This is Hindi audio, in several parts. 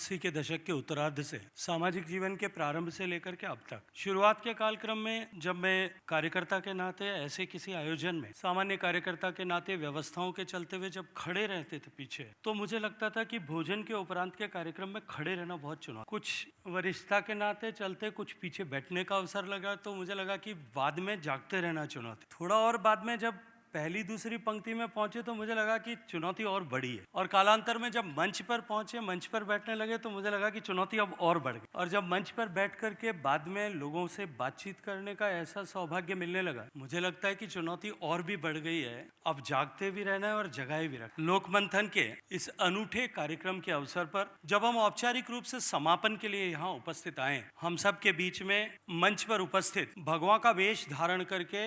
80 के दशक के उत्तरार्ध से सामाजिक जीवन के प्रारंभ से लेकर के अब तक शुरुआत के कालक्रम में जब मैं कार्यकर्ता के नाते ऐसे किसी आयोजन में सामान्य कार्यकर्ता के नाते व्यवस्थाओं के चलते हुए जब खड़े रहते थे पीछे, तो मुझे लगता था कि भोजन के उपरांत के कार्यक्रम में खड़े रहना बहुत चुनौती। कुछ वरिष्ठता के नाते चलते कुछ पीछे बैठने का अवसर लगा, तो मुझे लगा कि बाद में जागते रहना चुनौती। थोड़ा और बाद में जब पहली दूसरी पंक्ति में पहुंचे तो मुझे लगा कि चुनौती और बड़ी है, और कालांतर में जब मंच पर पहुंचे, मंच पर बैठने लगे, तो मुझे लगा कि चुनौती अब और बढ़ गई। और जब मंच पर बैठ करके बाद में लोगों से बातचीत करने का ऐसा सौभाग्य मिलने लगा, मुझे लगता है कि चुनौती और भी बढ़ गई है। अब जागते भी रहना है और जगाए भी रखना। लोक मंथन के इस अनूठे कार्यक्रम के अवसर पर जब हम औपचारिक रूप से समापन के लिए यहाँ उपस्थित आए, हम सब के बीच में मंच पर उपस्थित भगवान का वेश धारण करके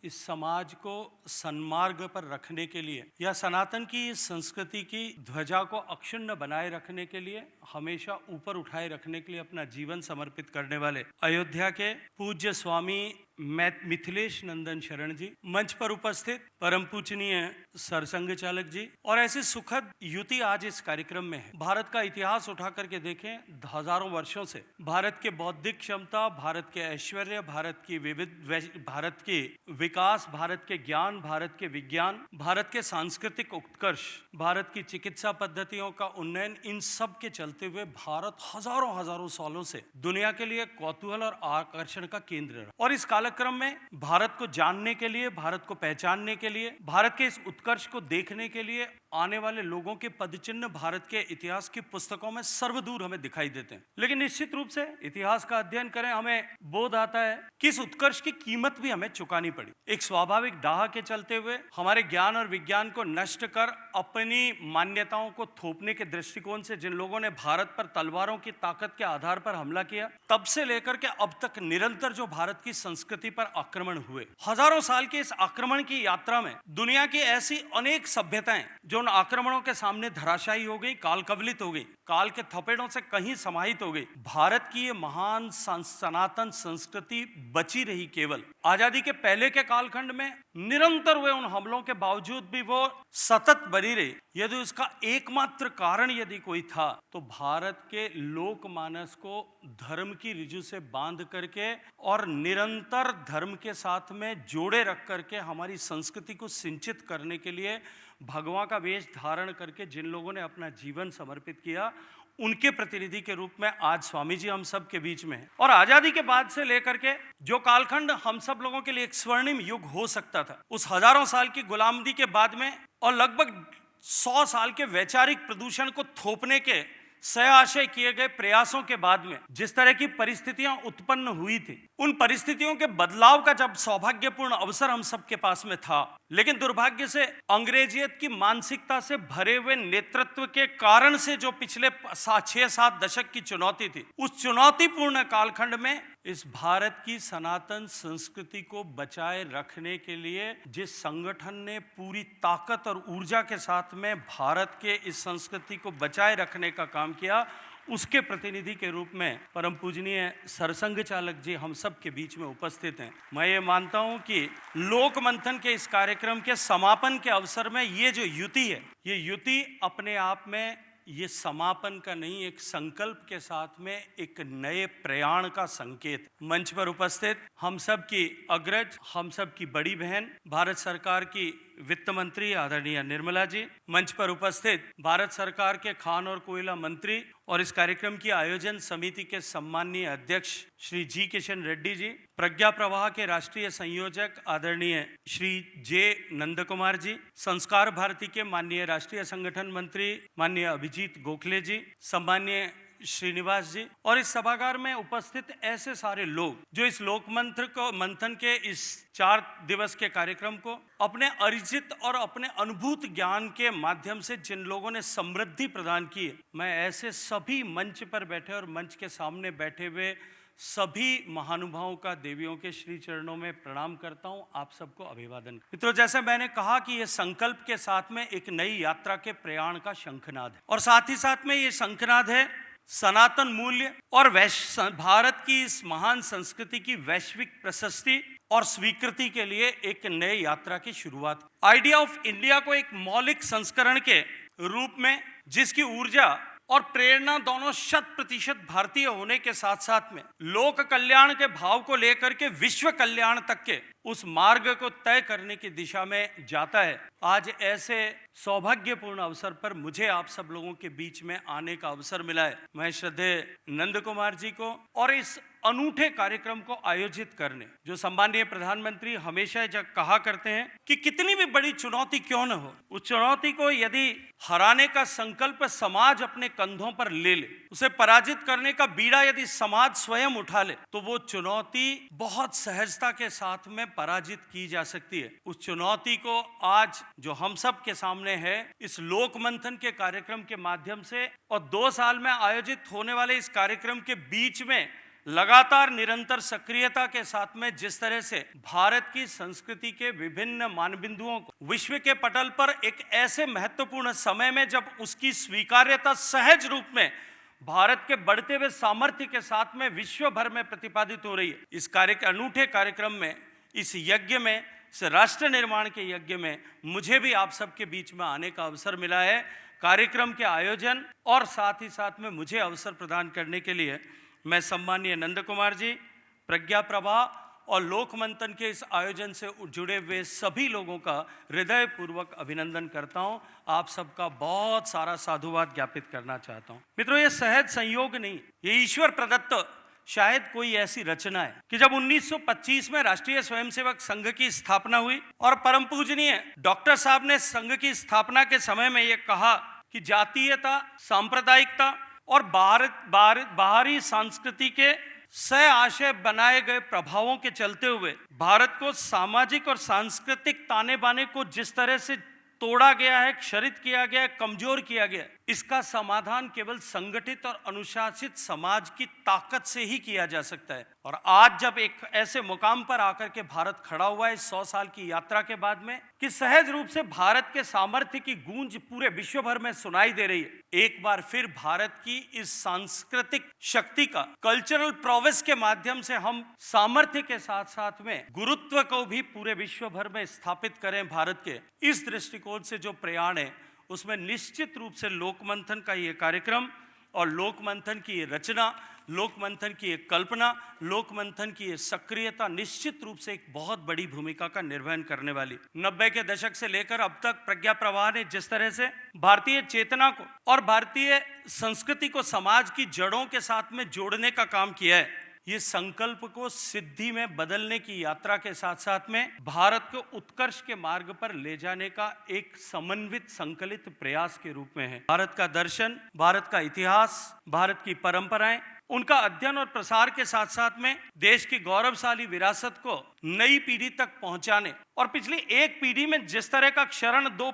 इस समाज को सन्मार्ग पर रखने के लिए या सनातन की इस संस्कृति की ध्वजा को अक्षुण्ण बनाए रखने के लिए, हमेशा ऊपर उठाए रखने के लिए अपना जीवन समर्पित करने वाले अयोध्या के पूज्य स्वामी मिथिलेश नंदन शरण जी, मंच पर उपस्थित परम पूजनीय सरसंघ चालक जी, और ऐसी सुखद युति आज इस कार्यक्रम में है। भारत का इतिहास उठा करके देखें, हजारों वर्षों से भारत के बौद्धिक क्षमता, भारत के ऐश्वर्य, भारत की भारत की विकास, भारत के ज्ञान, भारत के विज्ञान, भारत के सांस्कृतिक उत्कर्ष, भारत की चिकित्सा पद्धतियों का उन्नयन, इन सब के चलते हुए भारत हजारों हजारों सालों से दुनिया के लिए कौतूहल और आकर्षण का केंद्र रहा। और इस कालक्रम में भारत को जानने के लिए, भारत को पहचानने के लिए, भारत के इस उत्कर्ष को देखने के लिए आने वाले लोगों के पदचिन्ह भारत के इतिहास की पुस्तकों में सर्वदूर हमें दिखाई देते हैं। लेकिन निश्चित रूप से इतिहास का अध्ययन करें, हमें बोध आता है कि इस उत्कर्ष की कीमत भी हमें चुकानी पड़ी। एक स्वाभाविक दाह के चलते हुए हमारे ज्ञान और विज्ञान को नष्ट कर अपनी मान्यताओं को थोपने के दृष्टिकोण से जिन लोगों ने भारत पर तलवारों की ताकत के आधार पर हमला किया, तब से लेकर के अब तक निरंतर जो भारत की संस्कृति पर आक्रमण हुए, हजारों साल के इस आक्रमण की यात्रा में दुनिया की ऐसी अनेक सभ्यताएं जो उन आक्रमणों के सामने धराशायी हो गई, काल कवलित हो गई, काल के थपेड़ों से कहीं समाहित हो गई। भारत की ये महान सनातन संस्कृति बची रही केवल आजादी के पहले के कालखंड में। निरंतर हुए उन हमलों के बावजूद भी वो सतत बनी रही। यदि उसका एकमात्र कारण यदि कोई था, तो भारत के लोकमानस को धर्म की ऋजु से बांध करके और निरंतर धर्म के साथ में जोड़े रख करके हमारी संस्कृति को सिंचित करने के लिए भगवान का वेश धारण करके जिन लोगों ने अपना जीवन समर्पित किया, उनके प्रतिनिधि के रूप में आज स्वामी जी हम सब के बीच में हैं। और आजादी के बाद से लेकर के जो कालखंड हम सब लोगों के लिए एक स्वर्णिम युग हो सकता था, उस हजारों साल की गुलामगी के बाद में और लगभग 100 साल के वैचारिक प्रदूषण को थोपने के सयाशय किए गए प्रयासों के बाद में जिस तरह की परिस्थितियां उत्पन्न हुई थी, उन परिस्थितियों के बदलाव का जब सौभाग्यपूर्ण अवसर हम सबके पास में था, लेकिन दुर्भाग्य से अंग्रेजियत की मानसिकता से भरे हुए नेतृत्व के कारण से जो पिछले 6-7 दशक की चुनौती थी, उस चुनौतीपूर्ण कालखंड में इस भारत की सनातन संस्कृति को बचाए रखने के लिए जिस संगठन ने पूरी ताकत और ऊर्जा के साथ में भारत के इस संस्कृति को बचाए रखने का काम किया, उसके प्रतिनिधि के रूप में परम पूजनीय सरसंघ चालक जी हम सब के बीच में उपस्थित हैं। मैं ये मानता हूं कि लोक मंथन के इस कार्यक्रम के समापन के अवसर में ये जो युति है, ये युति अपने आप में ये समापन का नहीं, एक संकल्प के साथ में एक नए प्रयाण का संकेत। मंच पर उपस्थित हम सब की अग्रज, हम सब की बड़ी बहन, भारत सरकार की वित्त मंत्री आदरणीय निर्मला जी, मंच पर उपस्थित भारत सरकार के खान और कोयला मंत्री और इस कार्यक्रम की आयोजन समिति के सम्माननीय अध्यक्ष श्री जी किशन रेड्डी जी, प्रज्ञा प्रवाह के राष्ट्रीय संयोजक आदरणीय श्री जे नंद कुमार जी, संस्कार भारती के माननीय राष्ट्रीय संगठन मंत्री माननीय अभिजीत गोखले जी, सम्माननीय श्रीनिवास जी, और इस सभागार में उपस्थित ऐसे सारे लोग जो इस लोक मंथन के इस 4 दिवस के कार्यक्रम को अपने अर्जित और अपने अनुभूत ज्ञान के माध्यम से जिन लोगों ने समृद्धि प्रदान की है, मैं ऐसे सभी मंच पर बैठे और मंच के सामने बैठे हुए सभी महानुभावों का देवियों के श्री चरणों में प्रणाम करता हूं। आप सबको अभिवादन। मित्रों, जैसे मैंने कहा कि यह संकल्प के साथ में एक नई यात्रा के प्रयाण का शंखनाद है, और साथ ही साथ में ये शंखनाद है सनातन मूल्य और भारत की इस महान संस्कृति की वैश्विक प्रशस्ति और स्वीकृति के लिए एक नए यात्रा की शुरुआत। आइडिया ऑफ इंडिया को एक मौलिक संस्करण के रूप में जिसकी ऊर्जा और प्रेरणा दोनों 100% भारतीय होने के साथ साथ में लोक कल्याण के भाव को लेकर के विश्व कल्याण तक के उस मार्ग को तय करने की दिशा में जाता है। आज ऐसे सौभाग्यपूर्ण अवसर पर मुझे आप सब लोगों के बीच में आने का अवसर मिला है। मैं श्रद्धेय नंद कुमार जी को और इस अनूठे कार्यक्रम को आयोजित करने, जो सम्माननीय प्रधानमंत्री हमेशा जब कहा करते हैं कि कितनी भी बड़ी चुनौती क्यों न हो, उस चुनौती को यदि हराने का संकल्प समाज अपने कंधों पर ले ले, उसे पराजित करने का बीड़ा यदि समाज स्वयं उठा ले, तो वो चुनौती बहुत सहजता के साथ में पराजित की जा सकती है। उस चुनौती को आज जो हम सब के सामने है, इस लोक मंथन के कार्यक्रम के माध्यम से और 2 साल में आयोजित होने वाले इस कार्यक्रम के बीच में लगातार निरंतर सक्रियता के साथ में जिस तरह से भारत की संस्कृति के विभिन्न मानबिंदुओं को विश्व के पटल पर एक ऐसे महत्वपूर्ण समय में जब उसकी स्वीकार्यता सहज रूप में भारत के बढ़ते हुए सामर्थ्य के साथ में विश्व भर में प्रतिपादित हो रही है, इस अनूठे कार्यक्रम में, इस यज्ञ में, इस राष्ट्र निर्माण के यज्ञ में मुझे भी आप सबके बीच में आने का अवसर मिला है। कार्यक्रम के आयोजन और साथ ही साथ में मुझे अवसर प्रदान करने के लिए मैं सम्माननीय नंद कुमार जी, प्रज्ञा प्रभा और लोक मंथन के इस आयोजन से जुड़े हुए सभी लोगों का हृदयपूर्वक अभिनंदन करता हूं। आप सबका बहुत सारा साधुवाद ज्ञापित करना चाहता हूं। मित्रों, ये सहज संयोग नहीं, ये ईश्वर प्रदत्त शायद कोई ऐसी रचना है कि जब 1925 में राष्ट्रीय स्वयंसेवक संघ की स्थापना हुई और परम पूजनीय डॉक्टर साहब ने संघ की स्थापना के समय में ये कहा कि जातीयता, सांप्रदायिकता और बाहरी संस्कृति के सह आशय बनाए गए प्रभावों के चलते हुए भारत को सामाजिक और सांस्कृतिक ताने बाने को जिस तरह से तोड़ा गया है, क्षरित किया गया है, कमजोर किया गया है, इसका समाधान केवल संगठित और अनुशासित समाज की ताकत से ही किया जा सकता है। और आज जब एक ऐसे मुकाम पर आकर के भारत खड़ा हुआ है 100 साल की यात्रा के बाद में कि सहज रूप से भारत के सामर्थ्य की गूंज पूरे विश्व भर में सुनाई दे रही है, एक बार फिर भारत की इस सांस्कृतिक शक्ति का कल्चरल प्रोवेस के माध्यम से हम सामर्थ्य के साथ साथ में गुरुत्व को भी पूरे विश्व भर में स्थापित करें। भारत के इस दृष्टिकोण से जो प्रयाण है, उसमें निश्चित रूप से लोक मंथन का ये कार्यक्रम और लोक मंथन की ये रचना, लोक मंथन की एक कल्पना, लोक मंथन की ये सक्रियता निश्चित रूप से एक बहुत बड़ी भूमिका का निर्वहन करने वाली। 90 के दशक से लेकर अब तक प्रज्ञा प्रवाह ने जिस तरह से भारतीय चेतना को और भारतीय संस्कृति को समाज की जड़ों के साथ में जोड़ने का काम किया है, ये संकल्प को सिद्धि में बदलने की यात्रा के साथ साथ में भारत को उत्कर्ष के मार्ग पर ले जाने का एक समन्वित संकलित प्रयास के रूप में है। भारत का दर्शन, भारत का इतिहास, भारत की परंपराएं, उनका अध्ययन और प्रसार के साथ साथ में देश की गौरवशाली विरासत को नई पीढ़ी तक पहुंचाने और पिछली एक पीढ़ी में जिस तरह का क्षरण, दो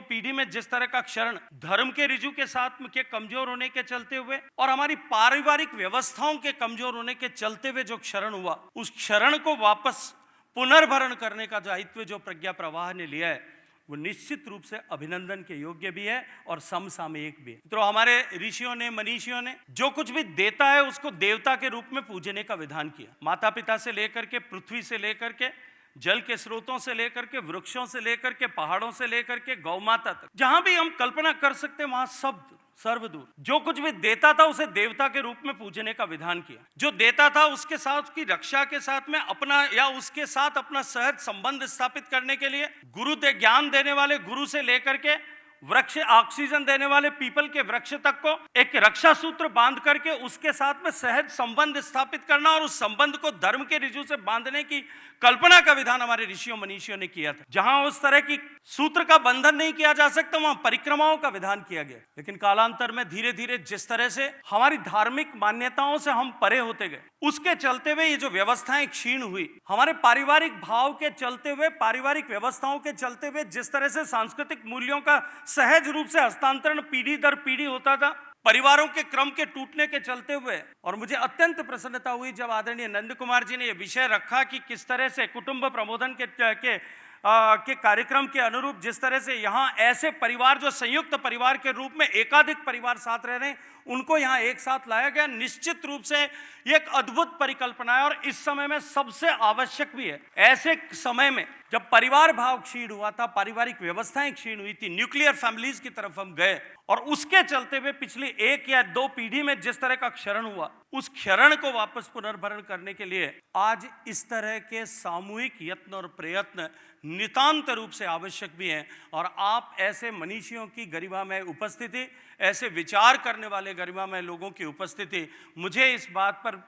पीढ़ी में जिस तरह का क्षरण धर्म के रिजु के साथ के कमजोर होने के चलते हुए और हमारी पारिवारिक व्यवस्थाओं के कमजोर होने के चलते हुए जो क्षरण हुआ, उस क्षरण को वापस पुनर्भरण करने का दायित्व जो प्रज्ञा प्रवाह ने लिया है, वो निश्चित रूप से अभिनंदन के योग्य भी है और समसामयिक भी है। तो हमारे ऋषियों ने, मनीषियों ने जो कुछ भी देता है उसको देवता के रूप में पूजने का विधान किया। माता पिता से लेकर के, पृथ्वी से लेकर के, जल के स्रोतों से लेकर के, वृक्षों से लेकर के, पहाड़ों से लेकर के, गौ माता तक, जहां भी हम कल्पना कर सकते हैं वहां सब सर्वदूर जो कुछ भी देता था उसे देवता के रूप में पूजने का विधान किया। जो देता था उसके साथ, उसकी रक्षा के साथ में अपना या उसके साथ अपना सहज संबंध स्थापित करने के लिए गुरु दे ज्ञान देने वाले गुरु से लेकर के वृक्ष ऑक्सीजन देने वाले पीपल के वृक्ष तक को एक रक्षा सूत्र बांध करके उसके साथ में सहज संबंध स्थापित करना और उस संबंध को धर्म के रिजु से बांधने की कल्पना का विधान हमारे ऋषियों मनीषियों ने किया था। जहां उस तरह की सूत्र का बंधन नहीं किया जा सकता वहां परिक्रमाओं का विधान किया गया। लेकिन कालांतर में धीरे धीरे जिस तरह से हमारी धार्मिक मान्यताओं से हम परे होते गए, उसके चलते हुए ये जो व्यवस्थाएं क्षीण हुई, हमारे पारिवारिक भाव के चलते हुए, पारिवारिक व्यवस्थाओं के चलते हुए जिस तरह से सांस्कृतिक मूल्यों का सहज रूप से हस्तांतरण पीढ़ी दर पीढ़ी होता था, परिवारों के क्रम के टूटने के चलते हुए, और मुझे अत्यंत प्रसन्नता हुई जब आदरणीय नंद कुमार जी ने यह विषय रखा कि किस तरह से कुटुंब प्रबोधन के कार्यक्रम के अनुरूप जिस तरह से यहाँ ऐसे परिवार जो संयुक्त परिवार के रूप में एकाधिक परिवार साथ रह रहे हैं, उनको यहाँ एक साथ लाया गया। निश्चित रूप से ये एक अद्भुत परिकल्पना है और इस समय में सबसे आवश्यक भी है। ऐसे समय में जब परिवार भाव क्षीण हुआ था, पारिवारिक व्यवस्थाएं क्षीण हुई थी, न्यूक्लियर फैमिलीज की तरफ हम गए और उसके चलते हुए पिछली 1 या 2 पीढ़ी में जिस तरह का क्षरण हुआ, उस क्षरण को वापस पुनर्भरण करने के लिए आज इस तरह के सामूहिक यत्न और प्रयत्न नितांत रूप से आवश्यक भी हैं। और आप ऐसे मनीषियों की गरिमामय उपस्थिति, ऐसे विचार करने वाले गरिमामय लोगों की उपस्थिति मुझे इस बात पर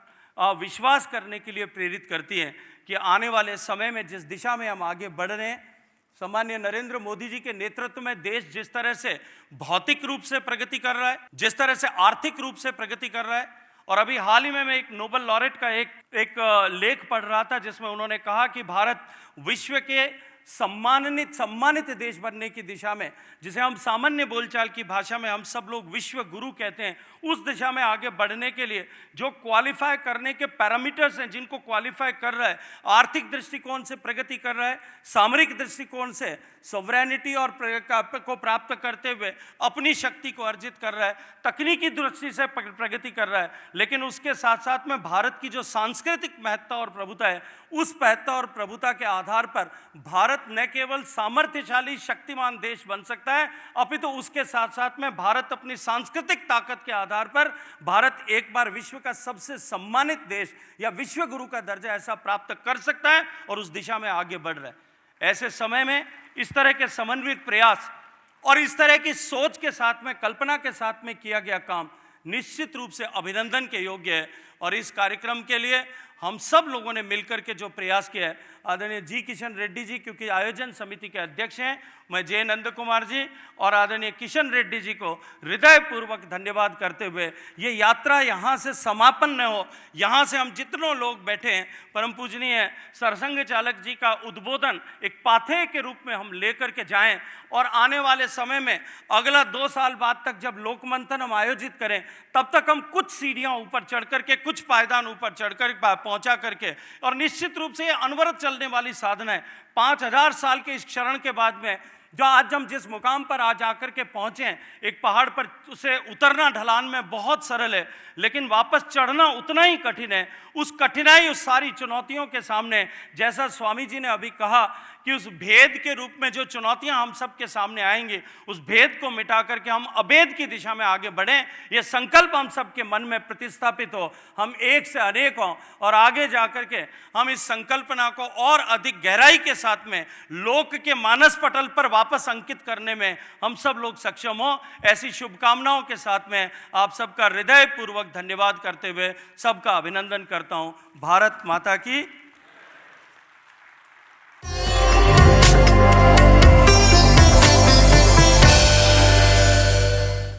विश्वास करने के लिए प्रेरित करती है कि आने वाले समय में जिस दिशा में हम आगे बढ़ रहे हैं, सम्मान्य नरेंद्र मोदी जी के नेतृत्व में देश जिस तरह से भौतिक रूप से प्रगति कर रहा है, जिस तरह से आर्थिक रूप से प्रगति कर रहा है, और अभी हाल ही में मैं एक नोबेल लॉरेट का एक लेख पढ़ रहा था जिसमें उन्होंने कहा कि भारत विश्व के सम्मानित देश बनने की दिशा में, जिसे हम सामान्य बोलचाल की भाषा में हम सब लोग विश्व गुरु कहते हैं, उस दिशा में आगे बढ़ने के लिए जो क्वालिफाई करने के पैरामीटर्स हैं, जिनको क्वालिफाई कर रहा है, आर्थिक दृष्टिकोण से प्रगति कर रहा है, सामरिक दृष्टिकोण से सॉवरेनिटी और को प्राप्त करते हुए अपनी शक्ति को अर्जित कर रहा है, तकनीकी दृष्टि से प्रगति कर रहा है, लेकिन उसके साथ साथ में भारत की जो सांस्कृतिक महत्ता और प्रभुता है, उस महत्ता और प्रभुता के आधार पर भारत न केवल सामर्थ्यशाली शक्तिमान देश बन सकता है, अपितु उसके साथ साथ में भारत अपनी सांस्कृतिक ताकत के आधार पर भारत एक बार विश्व का सबसे सम्मानित देश या विश्व गुरु का दर्जा ऐसा प्राप्त कर सकता है और उस दिशा में आगे बढ़ रहा है। ऐसे समय में इस तरह के समन्वित प्रयास और इस तरह की सोच के साथ में, कल्पना के साथ में किया गया काम निश्चित रूप से अभिनंदन के योग्य है। और इस कार्यक्रम के लिए हम सब लोगों ने मिलकर के जो प्रयास किया है, आदरणीय जी किशन रेड्डी जी क्योंकि आयोजन समिति के अध्यक्ष हैं, मैं जे नंद कुमार जी और आदरणीय किशन रेड्डी जी को हृदयपूर्वक धन्यवाद करते हुए ये यात्रा यहाँ से समापन न हो, यहाँ से हम जितनों लोग बैठे हैं, परम पूजनीय सरसंघ चालक जी का उद्बोधन एक पाथेय के रूप में हम लेकर के जाएं और आने वाले समय में अगला 2 साल बाद तक जब लोकमंथन हम आयोजित करें, तब तक हम कुछ सीढ़ियाँ ऊपर चढ़ करके, कुछ पायदान ऊपर चढ़ कर पहुँचा करके, और निश्चित रूप से ये अनवरत चलने वाली साधना है। 5000 साल के इस क्षरण के बाद में जो आज हम जिस मुकाम पर आज आकर के पहुँचे हैं, एक पहाड़ पर उसे उतरना ढलान में बहुत सरल है, लेकिन वापस चढ़ना उतना ही कठिन है। उस कठिनाई, उस सारी चुनौतियों के सामने, जैसा स्वामी जी ने अभी कहा कि उस भेद के रूप में जो चुनौतियां हम सब के सामने आएंगी, उस भेद को मिटा करके हम अभेद की दिशा में आगे बढ़ें, ये संकल्प हम सब के मन में प्रतिस्थापित हो, हम एक से अनेक हों और आगे जा कर के हम इस संकल्पना को और अधिक गहराई के साथ में लोक के मानस पटल पर वापस अंकित करने में हम सब लोग सक्षम हो। ऐसी शुभकामनाओं के साथ में आप सबका हृदयपूर्वक धन्यवाद करते हुए सबका अभिनंदन करता हूँ। भारत माता की